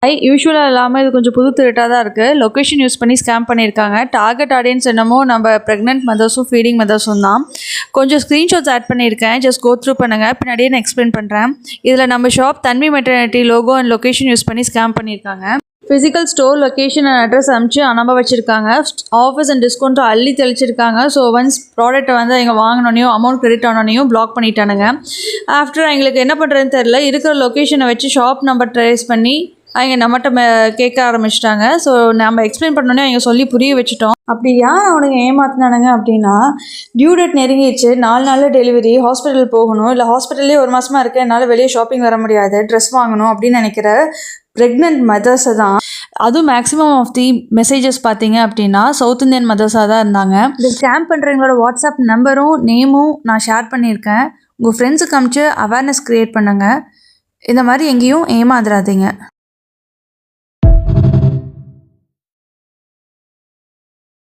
யூசுவலாக இல்லாமல் இது கொஞ்சம் புது திருட்டாக தான் இருக்குது. லொக்கேஷன் யூஸ் பண்ணி ஸ்கேம் பண்ணியிருக்காங்க. டார்கெட் ஆடியன்ஸ் என்னமோ நம்ம ப்ரெக்னென்ட் மதர்ஸும் ஃபீடிங் மதர்ஸும் தான். கொஞ்சம் ஸ்க்ரீன்ஷாட்ஸ் ஆட் பண்ணியிருக்கேன். ஜஸ்ட் கோ த்ரூ பண்ணுங்கள். பின்னாடியே நான் எக்ஸ்பிளைன் பண்ணுறேன். இதில் நம்ம shop Tanvi maternity logo and location use பண்ணி ஸ்கேம் பண்ணியிருக்காங்க. Physical store location and address அனுப்பிச்சு நம்ப வச்சுருக்காங்க. ஆஃபர்ஸ் அண்ட் டிஸ்கவுண்ட்டும் அள்ளி தெளிச்சிருக்காங்க. ஸோ ஒன்ஸ் ப்ராடக்ட்டை வந்து எங்க வாங்கினோனையும் அமௌண்ட் கிரெடிட் ஆனோனையும் பிளாக் பண்ணிட்டானுங்க. ஆஃப்டர் எங்களுக்கு என்ன பண்ணுறதுன்னு தெரில. இருக்கிற லொக்கேஷனை வச்சு ஷாப் நம்பர் ட்ரேஸ் பண்ணி அவங்க நம்மகிட்ட கேட்க ஆரம்பிச்சிட்டாங்க. ஸோ நம்ம எக்ஸ்பிளைன் பண்ணோன்னே அவங்க சொல்லி புரிய வச்சுட்டோம். அப்படி யார் அவனுங்க ஏமாத்தினானுங்க அப்படின்னா, டியூ டேட் நெருங்கிடுச்சு, 4 நாளில் டெலிவரி, ஹாஸ்பிட்டல் போகணும், இல்லை ஹாஸ்பிட்டல்லே 1 மாதமாக இருக்குது, என்னால் வெளியே ஷாப்பிங் வர முடியாது, ட்ரெஸ் வாங்கணும் அப்படின்னு நினைக்கிற ப்ரெக்னென்ட் மதர்ஸை தான். அதுவும் மேக்ஸிமம் ஆஃப் தி மெசேஜஸ் பார்த்தீங்க அப்படின்னா சவுத் இந்தியன் மதர்ஸாக தான் இருந்தாங்க. இந்த ஸ்கேம் பண்ணுறவங்களோட வாட்ஸ்அப் நம்பரும் நேமும் நான் ஷேர் பண்ணியிருக்கேன். உங்கள் ஃப்ரெண்ட்ஸுக்கு அனுப்பிச்சு அவேர்னஸ் க்ரியேட் பண்ணுங்கள். இந்த மாதிரி எங்கேயும் ஏமாந்துடாதீங்க.